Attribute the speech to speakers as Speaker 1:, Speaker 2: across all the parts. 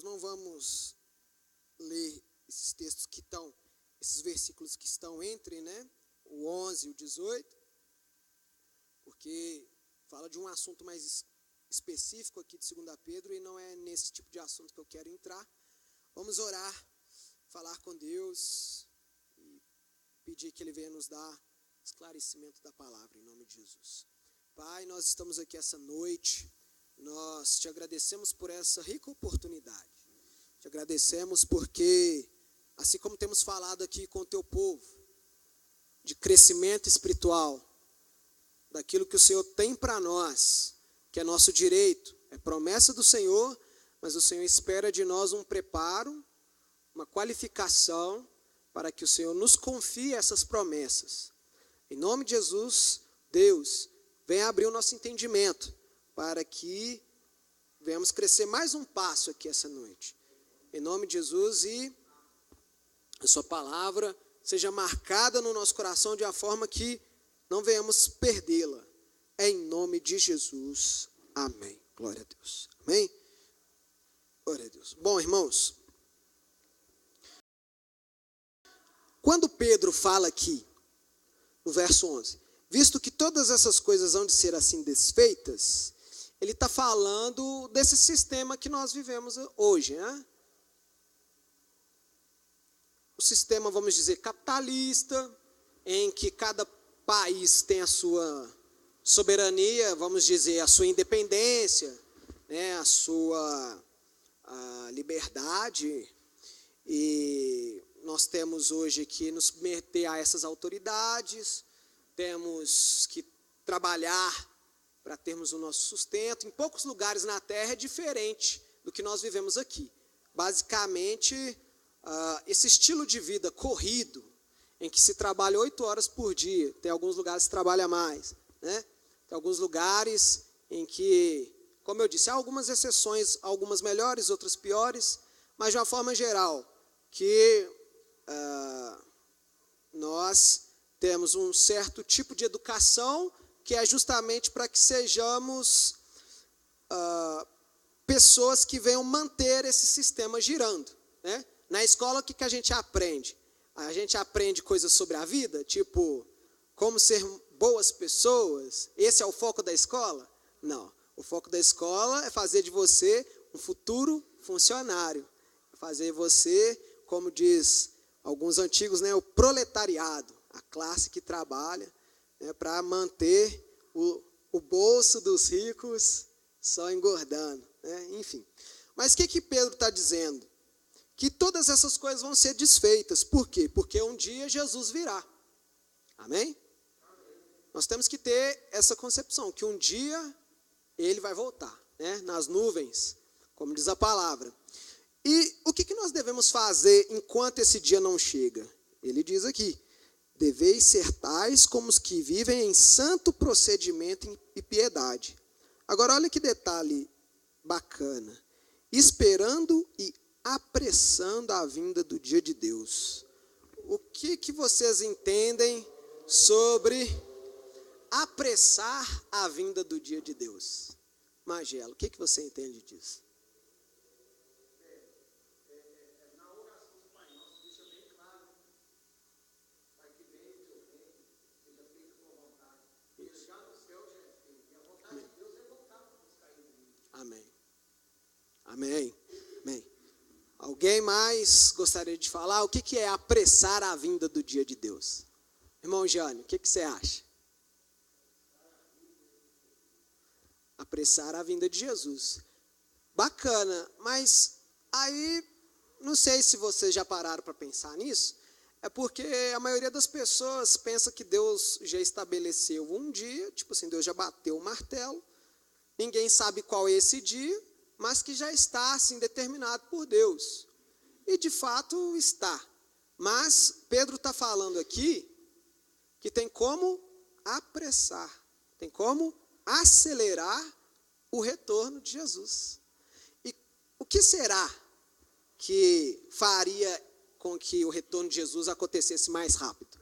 Speaker 1: não vamos ler esses textos que estão, esses versículos que estão entre, o 11 e o 18, porque fala de um assunto mais específico aqui de 2 Pedro e não é nesse tipo de assunto que eu quero entrar. Vamos orar, falar com Deus e pedir que Ele venha nos dar esclarecimento da palavra, em nome de Jesus. Pai, nós estamos aqui essa noite, nós te agradecemos por essa rica oportunidade. Te agradecemos porque, assim como temos falado aqui com o teu povo, de crescimento espiritual, daquilo que o Senhor tem para nós, que é nosso direito, é promessa do Senhor, mas o Senhor espera de nós um preparo, uma qualificação, para que o Senhor nos confie essas promessas. Em nome de Jesus, Deus, venha abrir o nosso entendimento, para que venhamos crescer mais um passo aqui essa noite. Em nome de Jesus, e a sua palavra seja marcada no nosso coração de uma forma que não venhamos perdê-la. É em nome de Jesus. Amém. Glória a Deus. Amém? Glória a Deus. Bom, irmãos, quando Pedro fala aqui, no verso 11, visto que todas essas coisas hão de ser assim desfeitas, ele está falando desse sistema que nós vivemos hoje, O sistema, vamos dizer, capitalista, em que cada país tem a sua soberania, vamos dizer, a sua independência, a sua liberdade, e nós temos hoje que nos meter a essas autoridades, temos que trabalhar para termos o nosso sustento. Em poucos lugares na Terra é diferente do que nós vivemos aqui. Basicamente, esse estilo de vida corrido, em que se trabalha 8 horas por dia, tem alguns lugares que se trabalha mais, Tem alguns lugares em que, como eu disse, há algumas exceções, algumas melhores, outras piores, mas de uma forma geral, que nós temos um certo tipo de educação que é justamente para que sejamos pessoas que venham manter esse sistema girando, Na escola, o que a gente aprende? A gente aprende coisas sobre a vida, tipo, como ser boas pessoas. Esse é o foco da escola? Não. O foco da escola é fazer de você um futuro funcionário. Fazer você, como diz alguns antigos, o proletariado, a classe que trabalha para manter o bolso dos ricos só engordando. Enfim. Mas o que Pedro está dizendo? Que todas essas coisas vão ser desfeitas. Por quê? Porque um dia Jesus virá. Amém? Nós temos que ter essa concepção, que um dia ele vai voltar, nas nuvens, como diz a palavra. E o que nós devemos fazer enquanto esse dia não chega? Ele diz aqui, deveis ser tais como os que vivem em santo procedimento e piedade. Agora olha que detalhe bacana. Esperando e apressando a vinda do dia de Deus. O que vocês entendem sobre apressar a vinda do dia de Deus? Magela, o que você entende disso?
Speaker 2: Na oração do Pai Nosso, deixa bem claro, Pai, que venha o teu reino, seja feito com vontade. Já no céu já é feito. E a vontade de Deus é voltar para buscar ele.
Speaker 1: Amém. Amém. Amém. Alguém mais gostaria de falar? O que é apressar a vinda do dia de Deus? Irmão Jânio, o que você acha? Apressar a vinda de Jesus. Bacana, mas aí, não sei se vocês já pararam para pensar nisso, é porque a maioria das pessoas pensa que Deus já estabeleceu um dia, tipo assim, Deus já bateu o martelo, ninguém sabe qual é esse dia, mas que já está assim determinado por Deus. E de fato está. Mas Pedro está falando aqui que tem como apressar, tem como acelerar o retorno de Jesus. E o que será que faria com que o retorno de Jesus acontecesse mais rápido?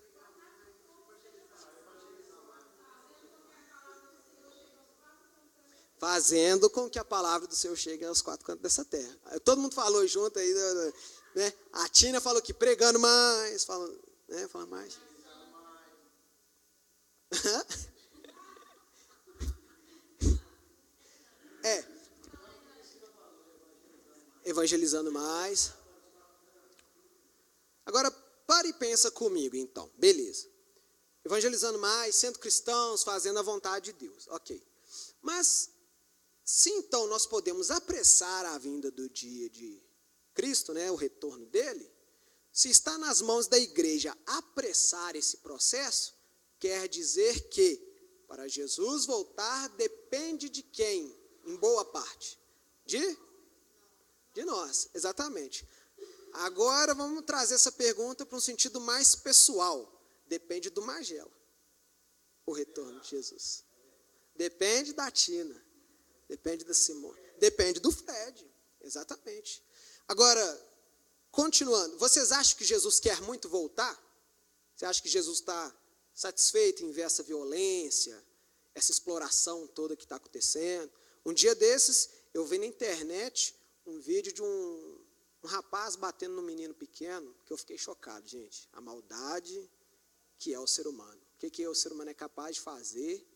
Speaker 1: Fazendo com que a palavra do Senhor chegue aos quatro cantos dessa terra. Todo mundo falou junto aí, né? A Tina falou que pregando mais, falando, né? Fala mais. Evangelizando mais. Agora, para e pensa comigo, então. Beleza. Evangelizando mais, sendo cristãos, fazendo a vontade de Deus. Ok. Mas, se então nós podemos apressar a vinda do dia de Cristo, né, o retorno dele, se está nas mãos da igreja apressar esse processo, quer dizer que, para Jesus voltar, depende de quem? Em boa parte. De nós, exatamente. Agora vamos trazer essa pergunta para um sentido mais pessoal. Depende do Magela, o retorno de Jesus. Depende da Tina. Depende da Simone. Depende do Fred. Exatamente. Agora, continuando. Vocês acham que Jesus quer muito voltar? Você acha que Jesus está satisfeito em ver essa violência, essa exploração toda que está acontecendo? Um dia desses, eu vi na internet um vídeo de um rapaz batendo num menino pequeno, que eu fiquei chocado, gente. A maldade que é o ser humano. O que o ser humano é capaz de fazer?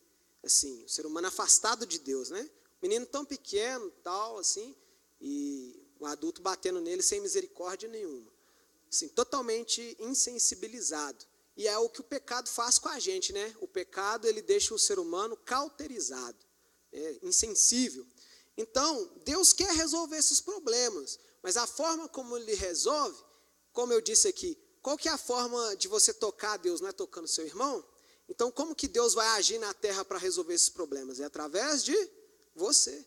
Speaker 1: Assim, o ser humano afastado de Deus, né? Menino tão pequeno, tal, assim, e o adulto batendo nele sem misericórdia nenhuma. Assim, totalmente insensibilizado. E é o que o pecado faz com a gente, né? O pecado, ele deixa o ser humano cauterizado, insensível. Então, Deus quer resolver esses problemas, mas a forma como ele resolve, como eu disse aqui, qual que é a forma de você tocar a Deus? Não é tocando seu irmão? Então, como que Deus vai agir na terra para resolver esses problemas? É através de você.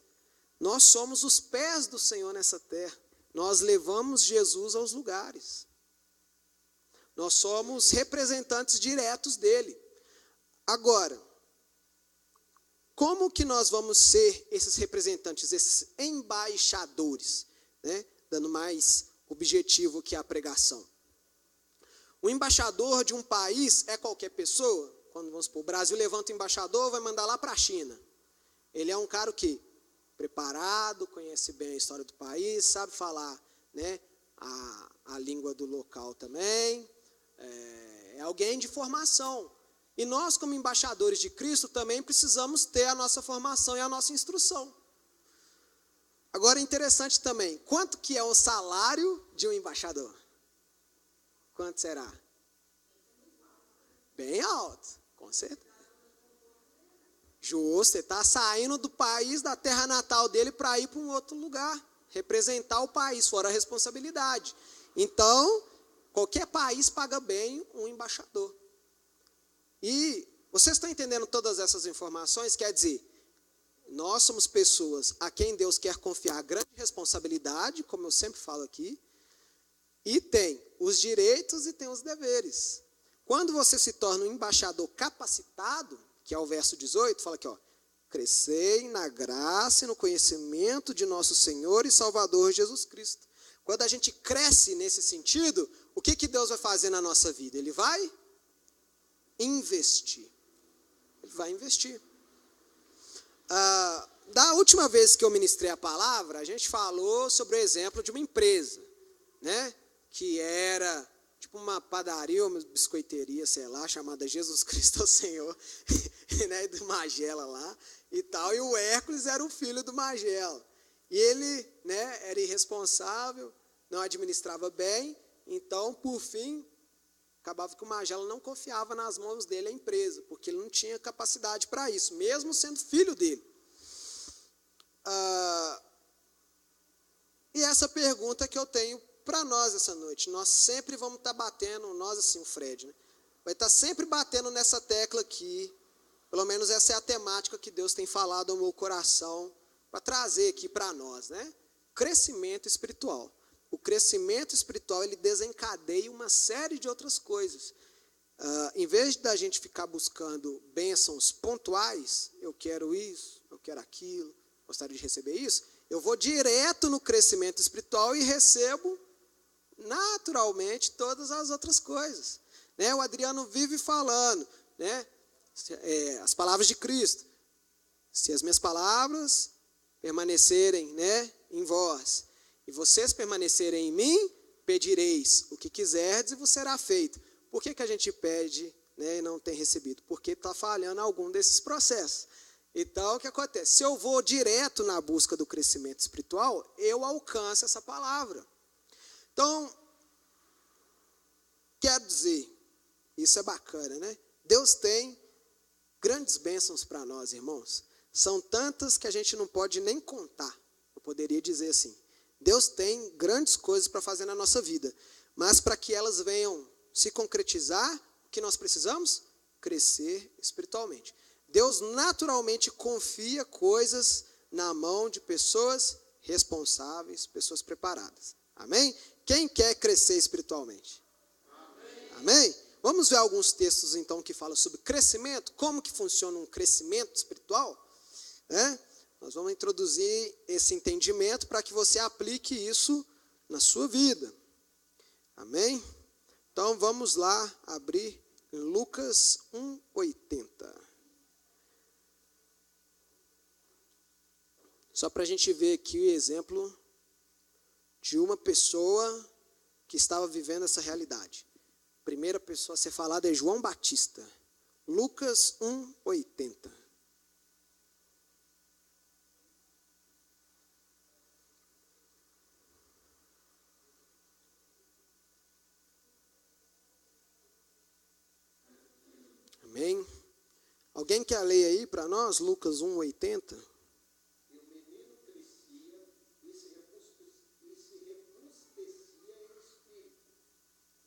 Speaker 1: Nós somos os pés do Senhor nessa terra. Nós levamos Jesus aos lugares. Nós somos representantes diretos dele. Agora, como que nós vamos ser esses representantes, esses embaixadores, né? Dando mais objetivo que a pregação. O embaixador de um país é qualquer pessoa. Quando vamos supor, o Brasil levanta o embaixador, vai mandar lá para a China. Ele é um cara que preparado, conhece bem a história do país, sabe falar, né, a língua do local também. É alguém de formação. E nós, como embaixadores de Cristo, também precisamos ter a nossa formação e a nossa instrução. Agora, interessante também, quanto que é o salário de um embaixador? Quanto será? Bem alto, com certeza. Justo, ele está saindo do país, da terra natal dele, para ir para um outro lugar, representar o país, fora a responsabilidade. Então, qualquer país paga bem um embaixador. E vocês estão entendendo todas essas informações? Quer dizer, nós somos pessoas a quem Deus quer confiar grande responsabilidade, como eu sempre falo aqui, e tem os direitos e tem os deveres. Quando você se torna um embaixador capacitado, que é o verso 18, fala aqui, ó, crescei na graça e no conhecimento de nosso Senhor e Salvador Jesus Cristo. Quando a gente cresce nesse sentido, o que Deus vai fazer na nossa vida? Ele vai investir. Ele vai investir. Da última vez que eu ministrei a palavra, a gente falou sobre o exemplo de uma empresa, né, que era tipo uma padaria, uma biscoiteria, sei lá, chamada Jesus Cristo Senhor, né, do Magela lá e tal, e o Hércules era o filho do Magela. E ele, né, era irresponsável, não administrava bem, então, por fim, acabava que o Magela não confiava nas mãos dele a empresa, porque ele não tinha capacidade para isso, mesmo sendo filho dele. E essa pergunta que eu tenho para nós essa noite, nós sempre vamos estar batendo, nós assim, o Fred, né? Vai estar sempre batendo nessa tecla aqui, pelo menos essa é a temática que Deus tem falado ao meu coração, para trazer aqui para nós, né? Crescimento espiritual. O crescimento espiritual, ele desencadeia uma série de outras coisas. Em vez da gente ficar buscando bênçãos pontuais, eu quero isso, eu quero aquilo, gostaria de receber isso, eu vou direto no crescimento espiritual e recebo naturalmente todas as outras coisas. Né? O Adriano vive falando, né? As palavras de Cristo. Se as minhas palavras permanecerem, né, em vós, e vocês permanecerem em mim, pedireis o que quiserdes e vos será feito. Por que a gente pede, né, e não tem recebido? Porque está falhando algum desses processos. Então, o que acontece? Se eu vou direto na busca do crescimento espiritual, eu alcanço essa palavra. Então, quer dizer, isso é bacana, né? Deus tem grandes bênçãos para nós, irmãos. São tantas que a gente não pode nem contar. Eu poderia dizer assim, Deus tem grandes coisas para fazer na nossa vida, mas para que elas venham se concretizar, o que nós precisamos? Crescer espiritualmente. Deus naturalmente confia coisas na mão de pessoas responsáveis, pessoas preparadas. Amém? Quem quer crescer espiritualmente? Amém? Vamos ver alguns textos então que falam sobre crescimento, como que funciona um crescimento espiritual, né? Nós vamos introduzir esse entendimento para que você aplique isso na sua vida. Amém? Então vamos lá abrir em Lucas 1:80. Só para a gente ver aqui o exemplo de uma pessoa que estava vivendo essa realidade. A primeira pessoa a ser falada é João Batista. Lucas 1:80. Amém? Alguém quer ler aí para nós? Lucas 1:80.
Speaker 2: E o menino crescia e se rebustecia em espírito,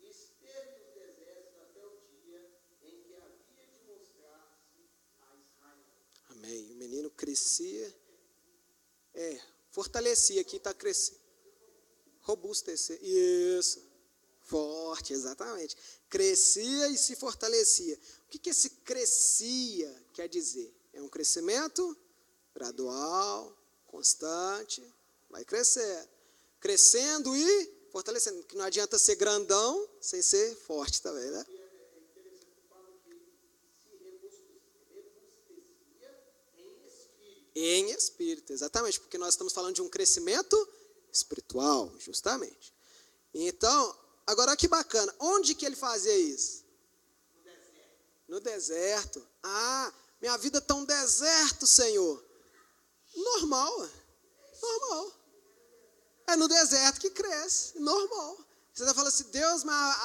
Speaker 2: e esteve nos desertos até o dia em que havia de mostrar-se a Israel.
Speaker 1: Amém. O menino crescia, fortalecia, aqui está crescendo. Robustecer, isso. Forte, exatamente. Crescia e se fortalecia. O que esse crescia quer dizer? É um crescimento gradual, constante, vai crescer. Crescendo e fortalecendo. Porque não adianta ser grandão sem ser forte também, né?
Speaker 2: É interessante que fala que se rebustecia em espírito.
Speaker 1: Em espírito, exatamente. Porque nós estamos falando de um crescimento espiritual, justamente. Então, agora que bacana. Onde que ele fazia isso? No deserto. Ah, minha vida está um deserto, Senhor. Normal. Normal. É no deserto que cresce. Normal. Você está falando assim, Deus, mas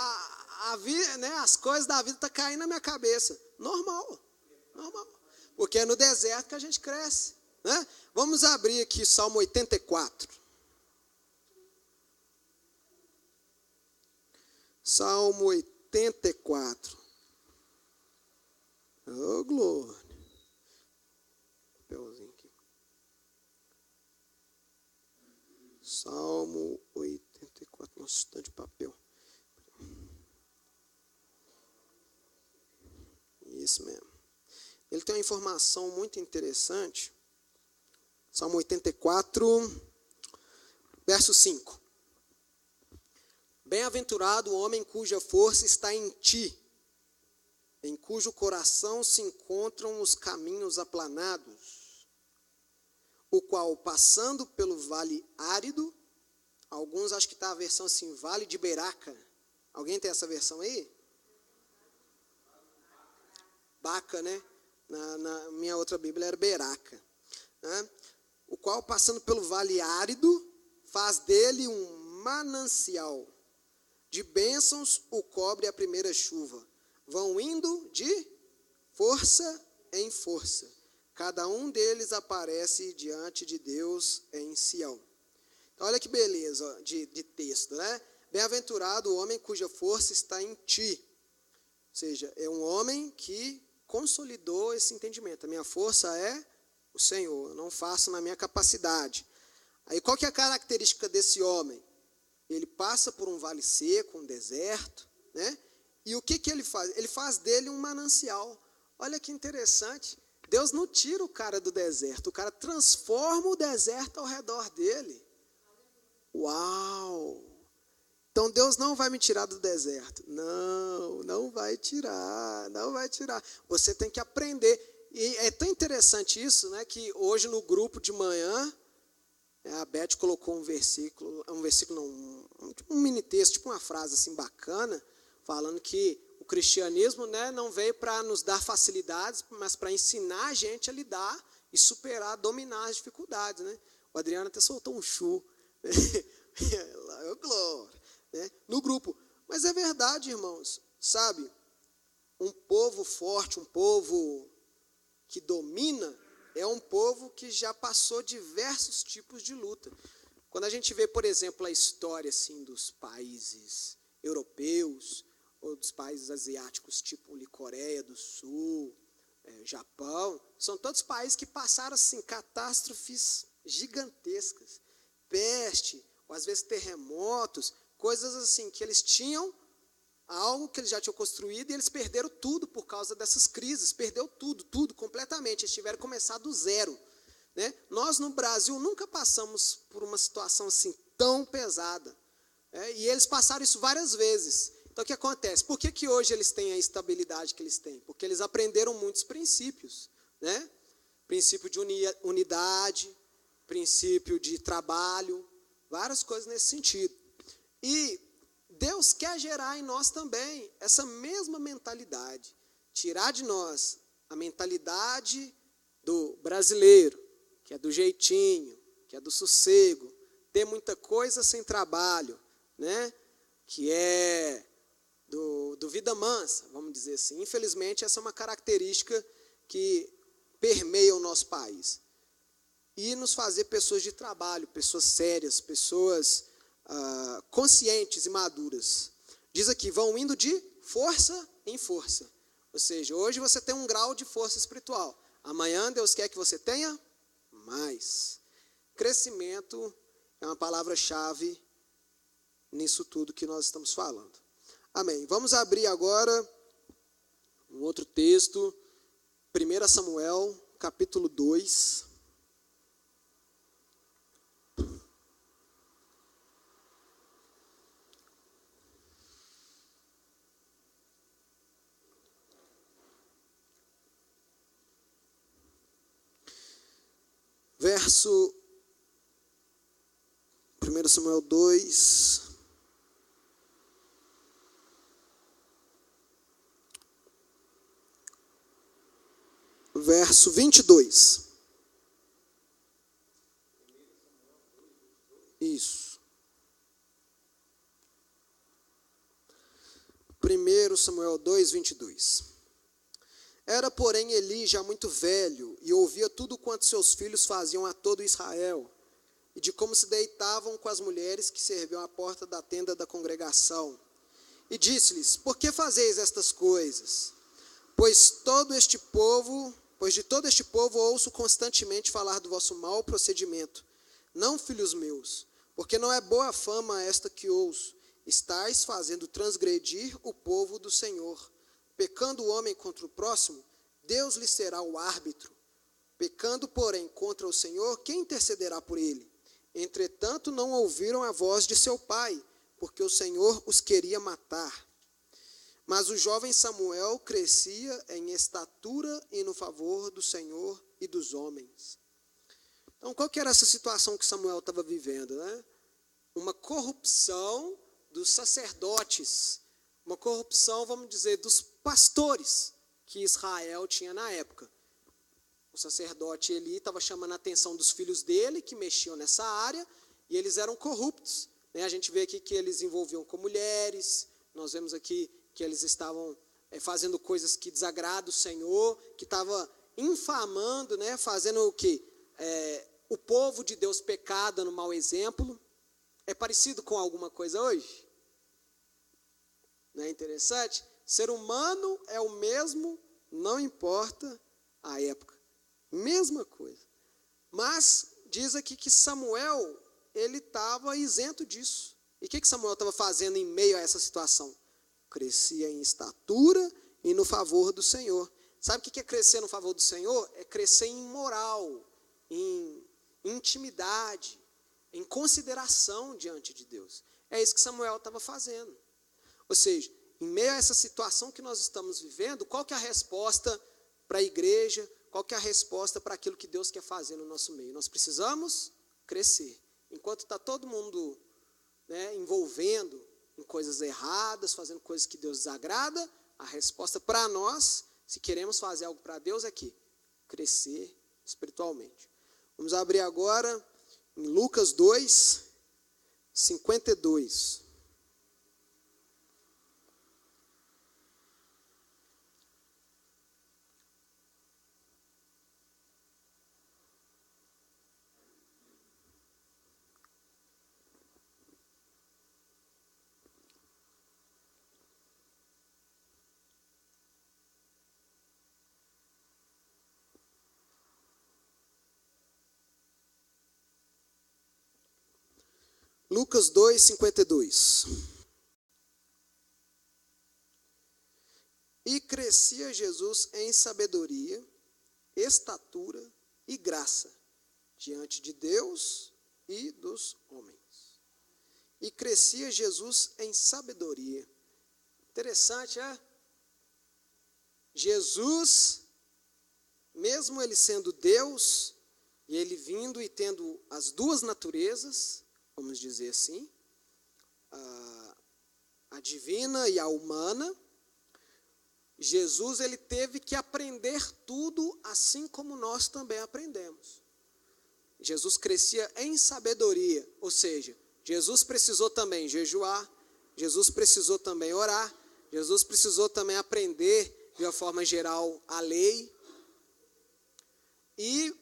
Speaker 1: a vida, né, as coisas da vida estão caindo na minha cabeça. Normal. Normal. Porque é no deserto que a gente cresce. Né? Vamos abrir aqui Salmo 84. Salmo 84. Oh, glória. Papelzinho aqui. Salmo 84. Nossa, tanto de papel. Isso mesmo. Ele tem uma informação muito interessante. Salmo 84, verso 5. Bem-aventurado o homem cuja força está em ti, em cujo coração se encontram os caminhos aplanados, o qual, passando pelo vale árido, alguns acham que está a versão assim, vale de Beraca. Alguém tem essa versão aí? Baca, né? Na minha outra Bíblia era Beraca. Né? O qual, passando pelo vale árido, faz dele um manancial. De bênçãos o cobre a primeira chuva. Vão indo de força em força. Cada um deles aparece diante de Deus em Sião. Então, olha que beleza de texto, né? Bem-aventurado o homem cuja força está em ti. Ou seja, é um homem que consolidou esse entendimento. A minha força é o Senhor. Eu não faço na minha capacidade. Aí qual que é a característica desse homem? Ele passa por um vale seco, um deserto, né? E o que ele faz? Ele faz dele um manancial. Olha que interessante. Deus não tira o cara do deserto, o cara transforma o deserto ao redor dele. Uau! Então Deus não vai me tirar do deserto. Não vai tirar, não vai tirar. Você tem que aprender. E é tão interessante isso, né, que hoje no grupo de manhã, a Beth colocou um versículo não, um mini texto, tipo uma frase assim bacana, falando que o cristianismo, né, não veio para nos dar facilidades, mas para ensinar a gente a lidar e superar, dominar as dificuldades, né? O Adriano até soltou um chu, né? Glória, né? No grupo. Mas é verdade, irmãos, sabe? Um povo forte, um povo que domina, é um povo que já passou diversos tipos de luta. Quando a gente vê, por exemplo, a história assim, dos países europeus, ou dos países asiáticos, tipo Coreia do Sul, Japão, são todos países que passaram assim, catástrofes gigantescas, peste, ou às vezes terremotos, coisas assim, que eles tinham algo que eles já tinham construído e eles perderam tudo por causa dessas crises, perdeu tudo completamente, eles tiveram que começar do zero, né? Nós no Brasil nunca passamos por uma situação assim tão pesada, e eles passaram isso várias vezes. Então o que acontece? Por que hoje eles têm a estabilidade que eles têm? Porque eles aprenderam muitos princípios, né? Princípio de unidade, princípio de trabalho, várias coisas nesse sentido. E Deus quer gerar em nós também essa mesma mentalidade, tirar de nós a mentalidade do brasileiro, que é do jeitinho, que é do sossego, ter muita coisa sem trabalho, né? Que é do vida mansa, vamos dizer assim. Infelizmente, essa é uma característica que permeia o nosso país. E nos fazer pessoas de trabalho, pessoas sérias, pessoas conscientes e maduras. Diz aqui, vão indo de força em força. Ou seja, hoje você tem um grau de força espiritual. Amanhã Deus quer que você tenha mais. Crescimento é uma palavra-chave nisso tudo que nós estamos falando. Amém. Vamos abrir agora um outro texto, 1 Samuel, capítulo 2. Verso 1 Samuel 2, verso 22. Isso. 1 Samuel 2, 22. Era, porém, Eli já muito velho, e ouvia tudo quanto seus filhos faziam a todo Israel, e de como se deitavam com as mulheres que serviam à porta da tenda da congregação. E disse-lhes, por que fazeis estas coisas? Pois de todo este povo ouço constantemente falar do vosso mau procedimento. Não, filhos meus, porque não é boa fama esta que ouço. Estais fazendo transgredir o povo do Senhor. Pecando o homem contra o próximo, Deus lhe será o árbitro. Pecando, porém, contra o Senhor, quem intercederá por ele? Entretanto, não ouviram a voz de seu pai, porque o Senhor os queria matar. Mas o jovem Samuel crescia em estatura e no favor do Senhor e dos homens. Então, qual que era essa situação que Samuel estava vivendo, né? Uma corrupção dos sacerdotes, uma corrupção, vamos dizer, dos pastores que Israel tinha na época. O sacerdote Eli estava chamando a atenção dos filhos dele, que mexiam nessa área, e eles eram corruptos, né? A gente vê aqui que eles envolviam com mulheres, nós vemos aqui que eles estavam fazendo coisas que desagradam o Senhor, que estava infamando, né? Fazendo o quê? O povo de Deus pecar, dando mau exemplo. É parecido com alguma coisa hoje? Não é interessante? Ser humano é o mesmo, não importa a época. Mesma coisa. Mas diz aqui que Samuel, ele estava isento disso. E o que Samuel estava fazendo em meio a essa situação? Crescia em estatura e no favor do Senhor. Sabe o que é crescer no favor do Senhor? É crescer em moral, em intimidade, em consideração diante de Deus. É isso que Samuel estava fazendo. Ou seja, em meio a essa situação que nós estamos vivendo, qual que é a resposta para a igreja? qual que é a resposta para aquilo que Deus quer fazer no nosso meio? Nós precisamos crescer. Enquanto está todo mundo, né, envolvendo em coisas erradas, fazendo coisas que Deus desagrada, a resposta para nós, se queremos fazer algo para Deus, é que crescer espiritualmente. Vamos abrir agora em Lucas 2, 52. Lucas 2, 52. E crescia Jesus em sabedoria, estatura e graça, diante de Deus e dos homens. E crescia Jesus em sabedoria. Interessante, é? Jesus, mesmo ele sendo Deus, e ele vindo e tendo as duas naturezas, vamos dizer assim, a divina e a humana, Jesus ele teve que aprender tudo assim como nós também aprendemos. Jesus crescia em sabedoria, ou seja, Jesus precisou também jejuar, Jesus precisou também orar, Jesus precisou também aprender, de uma forma geral, a lei. E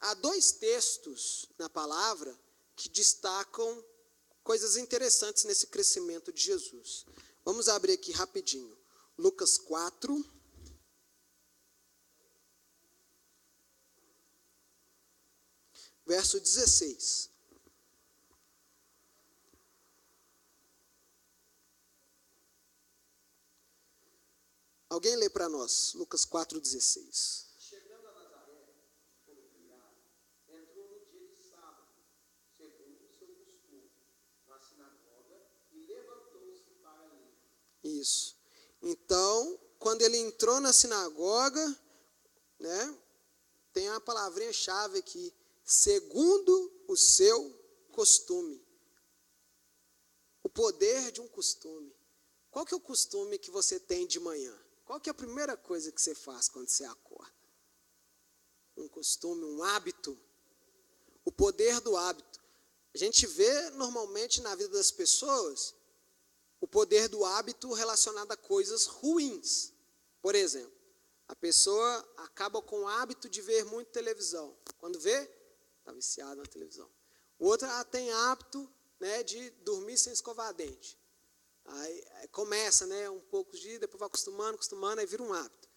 Speaker 1: há dois textos na palavra que destacam coisas interessantes nesse crescimento de Jesus. Vamos abrir aqui rapidinho. Lucas 4. Verso 16. Alguém lê para nós, Lucas 4,16.
Speaker 2: Chegando a Nazaré, como criado, entrou no dia de sábado, segundo o seu costume, na sinagoga, e levantou-se para ler.
Speaker 1: Isso. Então, quando ele entrou na sinagoga, né, tem a palavrinha-chave aqui, segundo o seu costume. O poder de um costume. Qual que é o costume que você tem de manhã? Qual que é a primeira coisa que você faz quando você acorda? Um costume, um hábito. O poder do hábito. A gente vê normalmente na vida das pessoas o poder do hábito relacionado a coisas ruins. Por exemplo, a pessoa acaba com o hábito de ver muito televisão. Quando vê, está viciada na televisão. O outro tem hábito, né, de dormir sem escovar dente. Aí começa, né, um pouco de, depois vai acostumando, aí vira um hábito.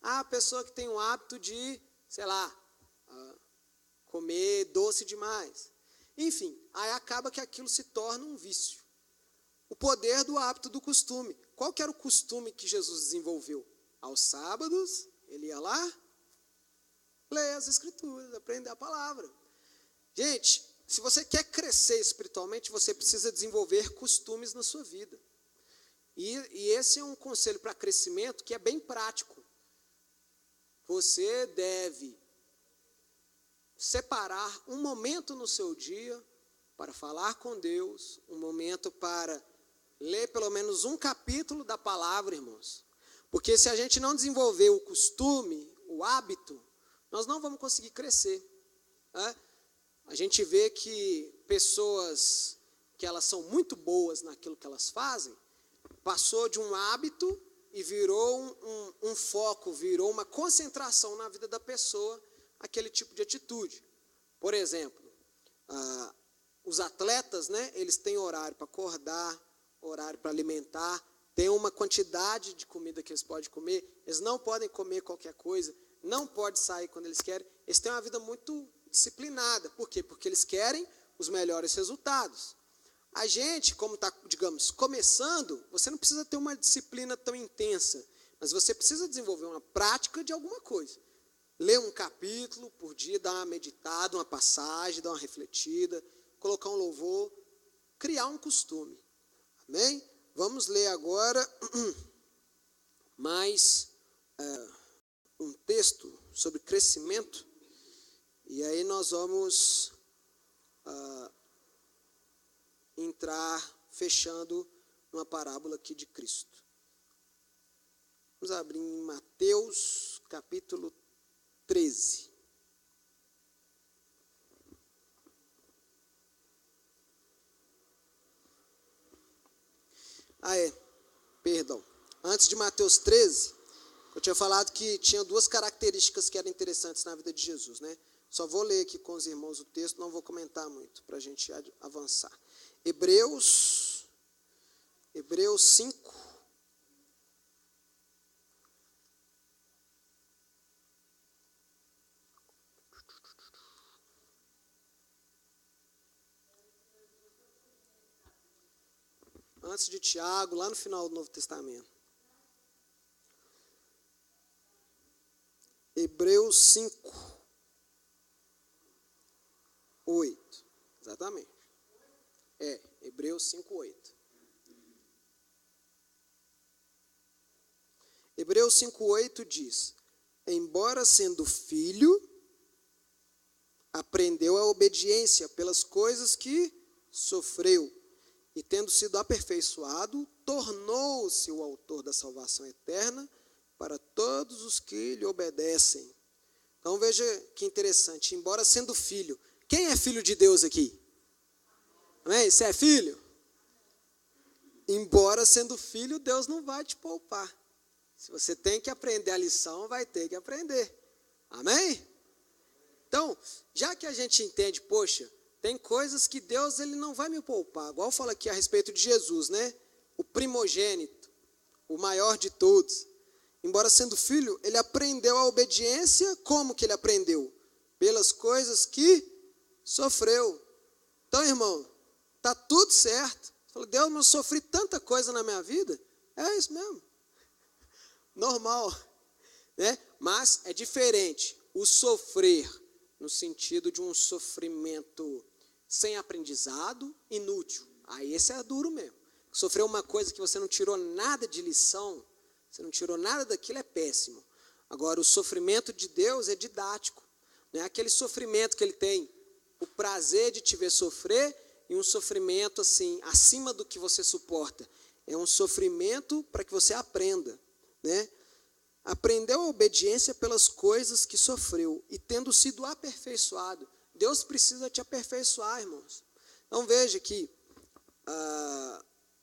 Speaker 1: A pessoa que tem um hábito de, sei lá, comer doce demais. Enfim, aí acaba que aquilo se torna um vício. O poder do hábito do costume. Qual que era o costume que Jesus desenvolveu? Aos sábados, ele ia lá, ler as escrituras, aprender a palavra. Gente, se você quer crescer espiritualmente, você precisa desenvolver costumes na sua vida. E esse é um conselho para crescimento que é bem prático. Você deve separar um momento no seu dia para falar com Deus, um momento para ler pelo menos um capítulo da palavra, irmãos. Porque se a gente não desenvolver o costume, o hábito, nós não vamos conseguir crescer. Né? A gente vê que pessoas que elas são muito boas naquilo que elas fazem, passou de um hábito e virou um foco, virou uma concentração na vida da pessoa, aquele tipo de atitude. Por exemplo, os atletas, né, eles têm horário para acordar, horário para alimentar, tem uma quantidade de comida que eles podem comer, eles não podem comer qualquer coisa, não podem sair quando eles querem, eles têm uma vida muito disciplinada. Por quê? Porque eles querem os melhores resultados. A gente, como está, digamos, começando, você não precisa ter uma disciplina tão intensa, mas você precisa desenvolver uma prática de alguma coisa. Ler um capítulo por dia, dar uma meditada, uma passagem, dar uma refletida, colocar um louvor, criar um costume. Amém? Vamos ler agora mais um texto sobre crescimento, e aí nós vamos entrar fechando uma parábola aqui de Cristo. Vamos abrir em Mateus capítulo 13. Perdão. Antes de Mateus 13, eu tinha falado que tinha duas características que eram interessantes na vida de Jesus, né? Só vou ler aqui com os irmãos o texto, não vou comentar muito, para a gente avançar. Hebreus 5. Antes de Tiago, lá no final do Novo Testamento. Hebreus 5, 8. Exatamente. Hebreus 5, 8. Hebreus 5, 8 diz: embora sendo filho, aprendeu a obediência pelas coisas que sofreu, e tendo sido aperfeiçoado, tornou-se o autor da salvação eterna para todos os que lhe obedecem. Então veja que interessante, embora sendo filho, quem é filho de Deus aqui? Amém? Você é filho? Embora sendo filho, Deus não vai te poupar. Se você tem que aprender a lição, vai ter que aprender. Amém? Então, já que a gente entende, poxa, tem coisas que Deus ele não vai me poupar. Igual fala aqui a respeito de Jesus, né? O primogênito, o maior de todos. Embora sendo filho, ele aprendeu a obediência. Como que ele aprendeu? Pelas coisas que sofreu. Então, irmão, tá tudo certo. Fala, Deus, mas eu sofri tanta coisa na minha vida. É isso mesmo. Normal, né? Mas é diferente o sofrer no sentido de um sofrimento sem aprendizado, inútil. Aí esse é duro mesmo. Sofrer uma coisa que você não tirou nada de lição, você não tirou nada daquilo, é péssimo. Agora, o sofrimento de Deus é didático. Não é aquele sofrimento que ele tem o prazer de te ver sofrer e um sofrimento assim, acima do que você suporta. É um sofrimento para que você aprenda, né? Aprendeu a obediência pelas coisas que sofreu e tendo sido aperfeiçoado. Deus precisa te aperfeiçoar, irmãos. Então veja que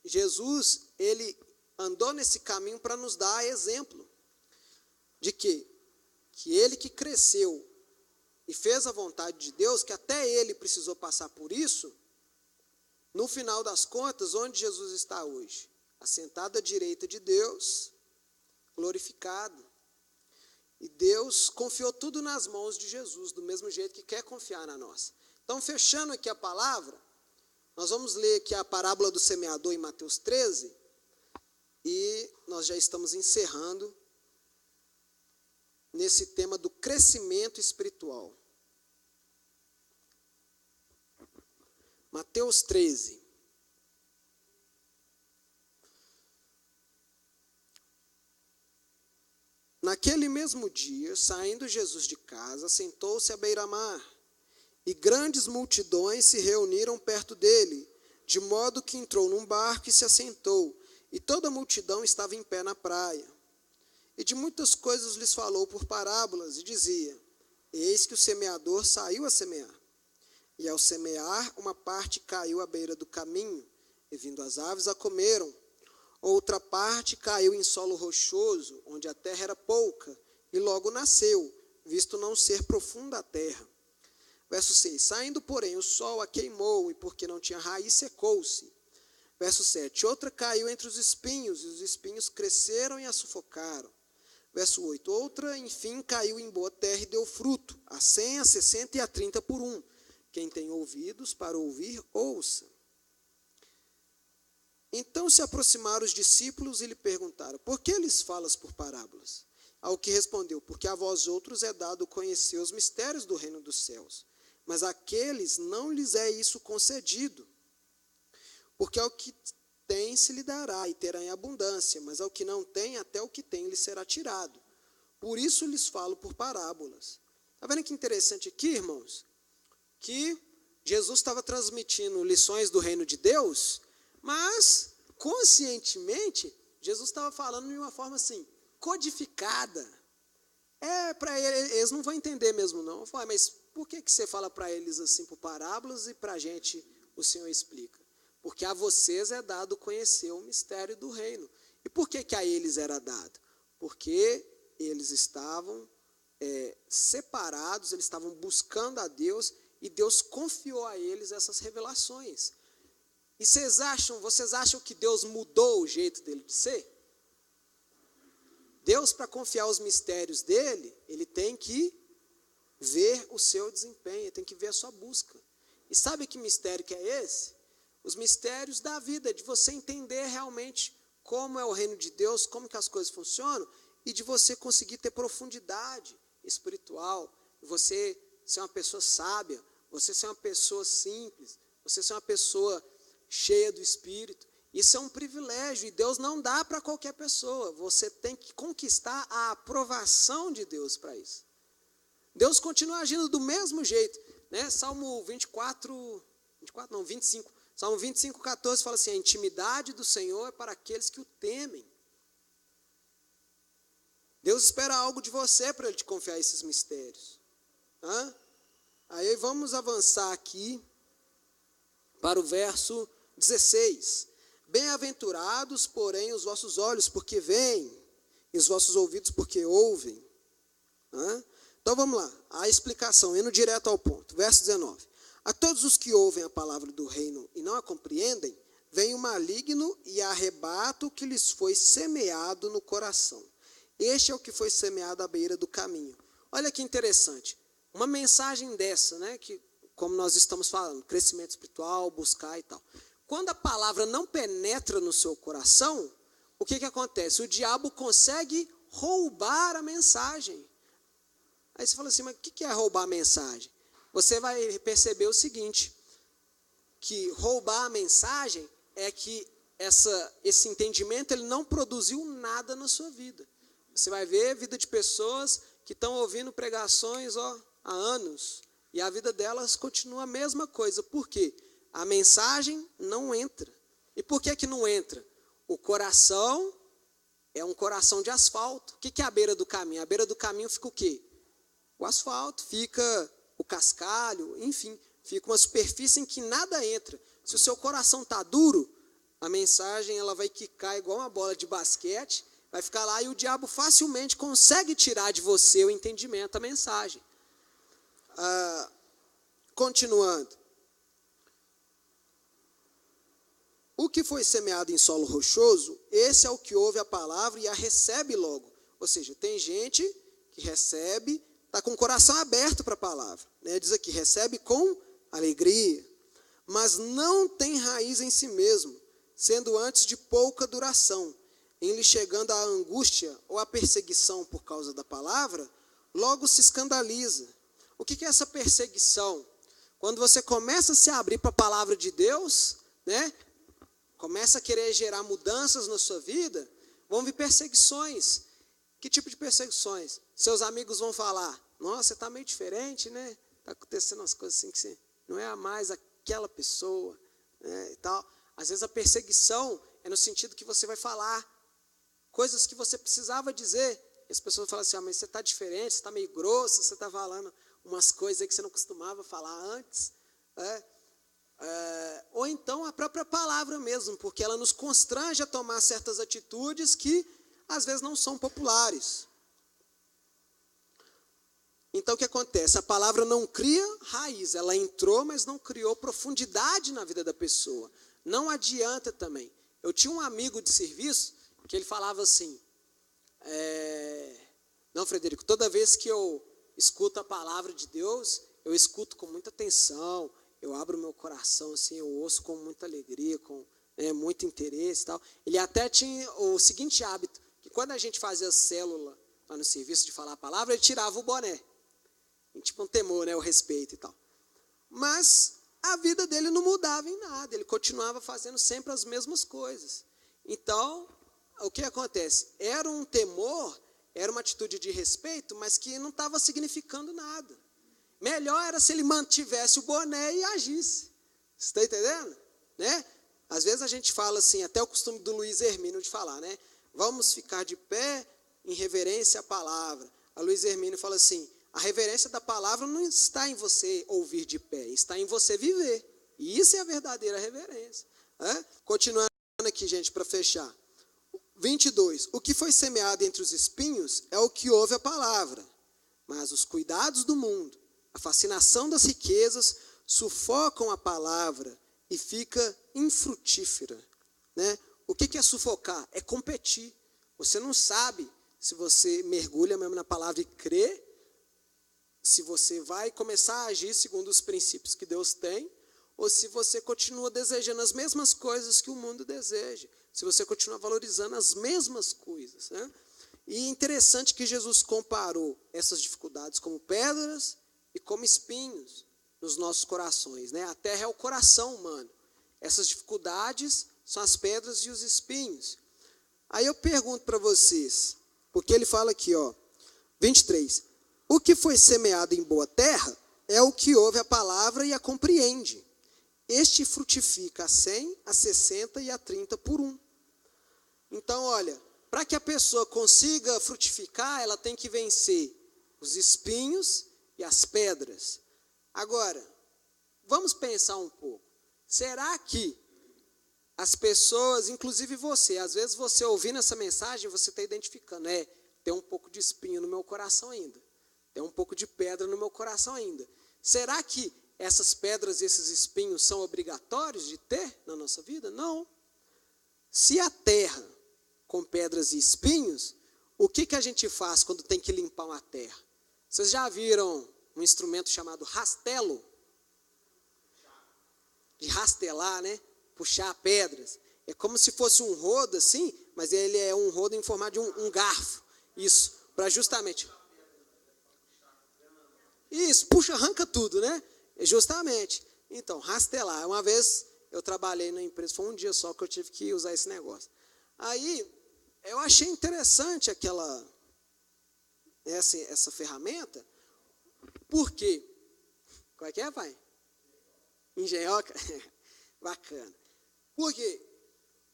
Speaker 1: Jesus, ele andou nesse caminho para nos dar exemplo de que ele que cresceu e fez a vontade de Deus, que até ele precisou passar por isso, no final das contas, onde Jesus está hoje? Assentado à direita de Deus, glorificado. E Deus confiou tudo nas mãos de Jesus, do mesmo jeito que quer confiar na nossa. Então, fechando aqui a palavra, nós vamos ler aqui a parábola do semeador em Mateus 13, e nós já estamos encerrando nesse tema do crescimento espiritual. Mateus 13. Naquele mesmo dia, saindo Jesus de casa, sentou-se à beira-mar, e grandes multidões se reuniram perto dele, de modo que entrou num barco e se assentou, e toda a multidão estava em pé na praia. E de muitas coisas lhes falou por parábolas, e dizia: eis que o semeador saiu a semear. E ao semear, uma parte caiu à beira do caminho, e vindo as aves a comeram. Outra parte caiu em solo rochoso, onde a terra era pouca, e logo nasceu, visto não ser profunda a terra. Verso 6, saindo, porém, o sol a queimou, e porque não tinha raiz, secou-se. Verso 7, outra caiu entre os espinhos, e os espinhos cresceram e a sufocaram. Verso 8, outra, enfim, caiu em boa terra e deu fruto, a 100, a 60 e a 30 por um. Quem tem ouvidos para ouvir, ouça. Então se aproximaram os discípulos e lhe perguntaram: por que lhes falas por parábolas? Ao que respondeu: porque a vós outros é dado conhecer os mistérios do reino dos céus, mas àqueles não lhes é isso concedido. Porque ao que tem se lhe dará e terá em abundância, mas ao que não tem, até o que tem lhe será tirado. Por isso lhes falo por parábolas. Está vendo que interessante aqui, irmãos? Que Jesus estava transmitindo lições do reino de Deus, mas, conscientemente, Jesus estava falando de uma forma assim, codificada. Para eles não vão entender mesmo, não. Eu falei, mas por que você fala para eles assim por parábolas e para a gente o Senhor explica? Porque a vocês é dado conhecer o mistério do reino. E por que a eles era dado? Porque eles estavam separados, eles estavam buscando a Deus e Deus confiou a eles essas revelações. E vocês acham que Deus mudou o jeito dele de ser? Deus, para confiar os mistérios dele, ele tem que ver o seu desempenho, ele tem que ver a sua busca. E sabe que mistério que é esse? Os mistérios da vida, de você entender realmente como é o reino de Deus, como que as coisas funcionam, e de você conseguir ter profundidade espiritual, você ser uma pessoa sábia, você ser uma pessoa simples, você ser uma pessoa cheia do Espírito. Isso é um privilégio e Deus não dá para qualquer pessoa. Você tem que conquistar a aprovação de Deus para isso. Deus continua agindo do mesmo jeito, né? Salmo 25, Salmo 25, 14 fala assim, a intimidade do Senhor é para aqueles que o temem. Deus espera algo de você para Ele te confiar esses mistérios. Aí vamos avançar aqui para o verso 16. Bem-aventurados, porém, os vossos olhos, porque veem, e os vossos ouvidos, porque ouvem. Então vamos lá, a explicação, indo direto ao ponto. Verso 19. A todos os que ouvem a palavra do reino e não a compreendem, vem o maligno e arrebata o que lhes foi semeado no coração. Este é o que foi semeado à beira do caminho. Olha que interessante. Uma mensagem dessa, né, que, como nós estamos falando, crescimento espiritual, buscar e tal. Quando a palavra não penetra no seu coração, o que acontece? O diabo consegue roubar a mensagem. Aí você fala assim, mas o que é roubar a mensagem? Você vai perceber o seguinte, que roubar a mensagem é que esse entendimento ele não produziu nada na sua vida. Você vai ver a vida de pessoas que estão ouvindo pregações há anos, e a vida delas continua a mesma coisa. Por quê? A mensagem não entra. E por que não entra? O coração é um coração de asfalto. O que é a beira do caminho? A beira do caminho fica o quê? O asfalto, fica o cascalho, enfim, fica uma superfície em que nada entra. Se o seu coração está duro, a mensagem ela vai quicar igual uma bola de basquete, vai ficar lá e o diabo facilmente consegue tirar de você o entendimento da mensagem. Continuando. O que foi semeado em solo rochoso, esse é o que ouve a palavra e a recebe logo. Ou seja, tem gente que recebe, está com o coração aberto para a palavra. Né? Diz aqui, recebe com alegria, mas não tem raiz em si mesmo, sendo antes de pouca duração. Em lhe chegando a angústia ou a perseguição por causa da palavra, logo se escandaliza. O que é essa perseguição? Quando você começa a se abrir para a palavra de Deus, né? Começa a querer gerar mudanças na sua vida, vão vir perseguições. Que tipo de perseguições? Seus amigos vão falar, nossa, você está meio diferente, né? Está acontecendo umas coisas assim que você não é mais aquela pessoa, né? E tal. Às vezes a perseguição é no sentido que você vai falar coisas que você precisava dizer. E as pessoas falam assim, mas você está diferente, você está meio grosso, você está falando umas coisas aí que você não costumava falar antes. Ou então a própria palavra mesmo, porque ela nos constrange a tomar certas atitudes que às vezes não são populares. Então o que acontece? A palavra não cria raiz, ela entrou, mas não criou profundidade na vida da pessoa. Não adianta também. Eu tinha um amigo de serviço que ele falava assim, não, Frederico, toda vez que eu escuto a palavra de Deus, eu escuto com muita atenção, eu abro meu coração, assim, eu ouço com muita alegria, com muito interesse e tal. Ele até tinha o seguinte hábito, que quando a gente fazia célula lá no serviço de falar a palavra, ele tirava o boné. Tipo um temor, né, o respeito e tal. Mas a vida dele não mudava em nada, ele continuava fazendo sempre as mesmas coisas. Então, o que acontece? Era um temor era uma atitude de respeito, mas que não estava significando nada. Melhor era se ele mantivesse o boné e agisse. Você está entendendo? Né? Às vezes a gente fala assim, até o costume do Luiz Hermínio de falar, né? Vamos ficar de pé em reverência à palavra. A Luiz Hermínio fala assim, a reverência da palavra não está em você ouvir de pé, está em você viver. E isso é a verdadeira reverência. Continuando aqui, gente, para fechar. 22. O que foi semeado entre os espinhos é o que ouve a palavra, mas os cuidados do mundo, a fascinação das riquezas, sufocam a palavra e fica infrutífera. Né? O que é sufocar? É competir. Você não sabe se você mergulha mesmo na palavra e crê, se você vai começar a agir segundo os princípios que Deus tem, ou se você continua desejando as mesmas coisas que o mundo deseja, se você continua valorizando as mesmas coisas. Né? E é interessante que Jesus comparou essas dificuldades como pedras e como espinhos nos nossos corações. Né? A terra é o coração humano. Essas dificuldades são as pedras e os espinhos. Aí eu pergunto para vocês, porque ele fala aqui, 23. O que foi semeado em boa terra é o que ouve a palavra e a compreende. Este frutifica a 100, a 60 e a 30 por 1. Então, olha, para que a pessoa consiga frutificar, ela tem que vencer os espinhos e as pedras. Agora, vamos pensar um pouco. Será que as pessoas, inclusive você, às vezes você ouvindo essa mensagem, você está identificando, tem um pouco de espinho no meu coração ainda. Tem um pouco de pedra no meu coração ainda. Será que essas pedras e esses espinhos são obrigatórios de ter na nossa vida? Não. Se a terra com pedras e espinhos, o que a gente faz quando tem que limpar uma terra? Vocês já viram um instrumento chamado rastelo? De rastelar, né? Puxar pedras. É como se fosse um rodo assim, mas ele é um rodo em formato de um garfo. Isso, para justamente... Isso, puxa, arranca tudo, né? Justamente. Então, rastelar. Uma vez eu trabalhei na empresa, foi um dia só que eu tive que usar esse negócio. Aí, eu achei interessante essa ferramenta. Por quê? Qual é que é, pai? Engenhoca? Bacana. Por quê?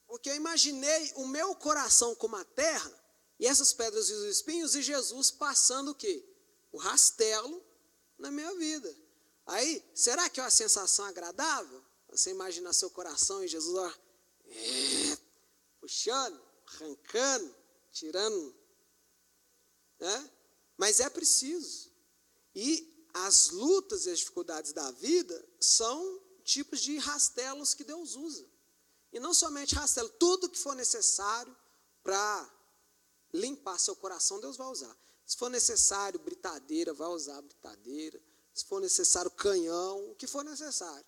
Speaker 1: Porque eu imaginei o meu coração como a terra, e essas pedras e os espinhos, e Jesus passando o quê? O rastelo na minha vida. Aí, será que é uma sensação agradável? Você imaginar seu coração e Jesus puxando, arrancando, tirando. Né? Mas é preciso. E as lutas e as dificuldades da vida são tipos de rastelos que Deus usa. E não somente rastelo, tudo que for necessário para limpar seu coração, Deus vai usar. Se for necessário britadeira, vai usar britadeira. Se for necessário canhão, o que for necessário.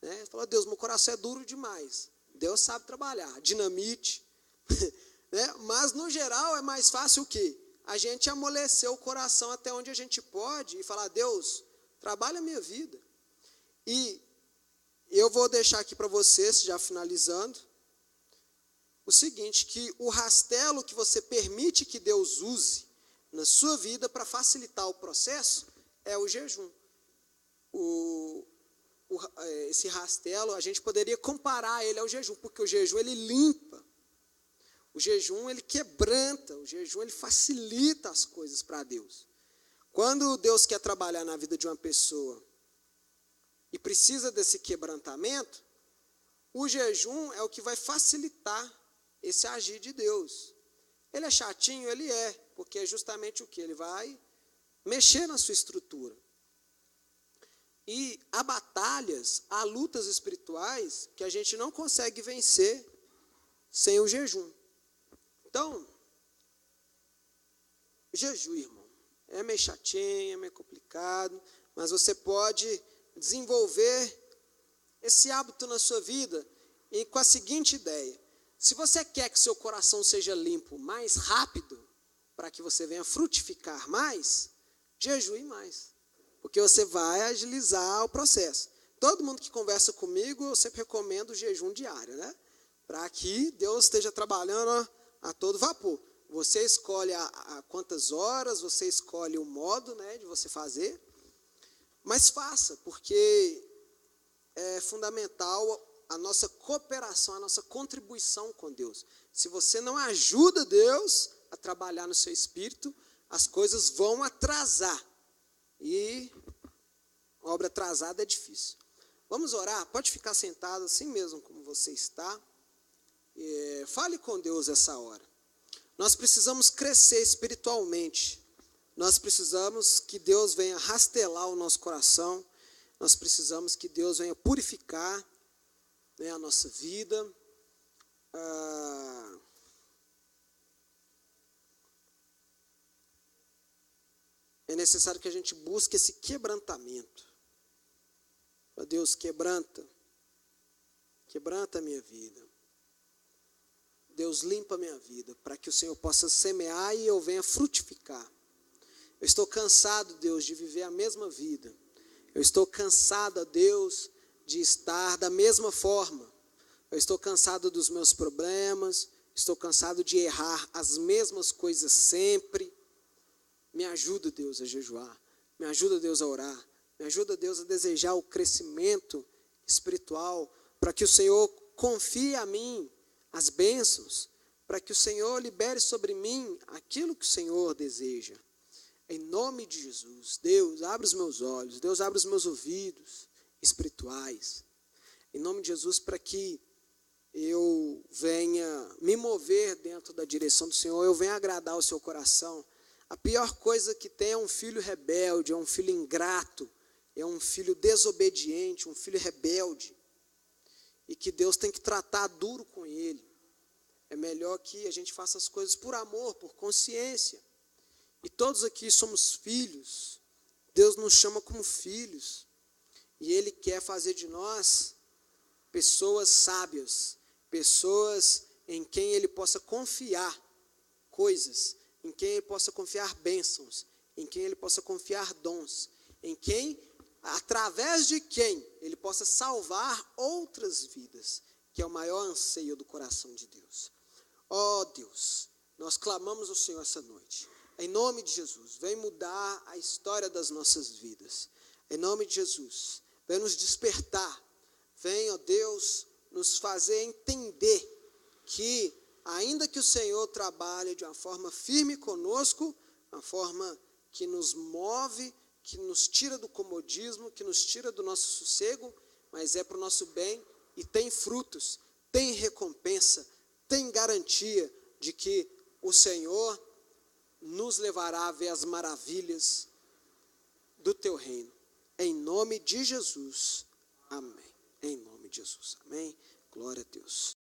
Speaker 1: Né? Fala, Deus, meu coração é duro demais. Deus sabe trabalhar. Dinamite. Né? Mas, no geral, é mais fácil o quê? A gente amolecer o coração até onde a gente pode e falar, Deus, trabalha a minha vida. E eu vou deixar aqui para vocês, já finalizando, o seguinte, que o rastelo que você permite que Deus use na sua vida para facilitar o processo é o jejum. Esse rastelo, a gente poderia comparar ele ao jejum, porque o jejum ele limpa, o jejum ele quebranta, o jejum ele facilita as coisas para Deus. Quando Deus quer trabalhar na vida de uma pessoa e precisa desse quebrantamento, o jejum é o que vai facilitar esse agir de Deus. Ele é chatinho? Ele é, porque é justamente o que? Ele vai mexer na sua estrutura. E há batalhas, há lutas espirituais que a gente não consegue vencer sem o jejum. Então, jejum, irmão, é meio chatinho, é meio complicado, mas você pode desenvolver esse hábito na sua vida e com a seguinte ideia: se você quer que seu coração seja limpo mais rápido, para que você venha frutificar mais, jejue mais, porque você vai agilizar o processo. Todo mundo que conversa comigo, eu sempre recomendo o jejum diário, né? Para que Deus esteja trabalhando a todo vapor. você escolhe a quantas horas, você escolhe o modo, né, de você fazer, mas faça, porque é fundamental a nossa cooperação, a nossa contribuição com Deus. Se você não ajuda Deus a trabalhar no seu espírito, as coisas vão atrasar. E obra atrasada é difícil. Vamos orar? Pode ficar sentado assim mesmo como você está. Fale com Deus essa hora. Nós precisamos crescer espiritualmente. Nós precisamos que Deus venha rastelar o nosso coração. Nós precisamos que Deus venha purificar, né, a nossa vida. É necessário que a gente busque esse quebrantamento. Ó Deus, quebranta a minha vida. Deus, limpa a minha vida, para que o Senhor possa semear e eu venha frutificar. Eu estou cansado, Deus, de viver a mesma vida. Eu estou cansado, Deus, de estar da mesma forma. Eu estou cansado dos meus problemas, estou cansado de errar as mesmas coisas sempre. Me ajuda, Deus, a jejuar. Me ajuda, Deus, a orar. Me ajuda, Deus, a desejar o crescimento espiritual, para que o Senhor confie a mim as bênçãos, para que o Senhor libere sobre mim aquilo que o Senhor deseja. Em nome de Jesus, Deus, abre os meus olhos, Deus, abre os meus ouvidos espirituais. Em nome de Jesus, para que eu venha me mover dentro da direção do Senhor, eu venha agradar o seu coração. A pior coisa que tem é um filho rebelde, é um filho ingrato, é um filho desobediente, um filho rebelde, e que Deus tem que tratar duro com ele. É melhor que a gente faça as coisas por amor, por consciência. E todos aqui somos filhos. Deus nos chama como filhos. E Ele quer fazer de nós pessoas sábias, pessoas em quem Ele possa confiar coisas, em quem Ele possa confiar bênçãos, em quem Ele possa confiar dons, em quem, através de quem Ele possa salvar outras vidas, que é o maior anseio do coração de Deus. Ó Deus, nós clamamos ao Senhor essa noite. Em nome de Jesus, vem mudar a história das nossas vidas. Em nome de Jesus, vem nos despertar. Vem, ó Deus, nos fazer entender que, ainda que o Senhor trabalhe de uma forma firme conosco, uma forma que nos move, que nos tira do comodismo, que nos tira do nosso sossego, mas é para o nosso bem e tem frutos, tem recompensa, tem garantia de que o Senhor nos levará a ver as maravilhas do teu reino. Em nome de Jesus. Amém. Em nome de Jesus. Amém. Glória a Deus.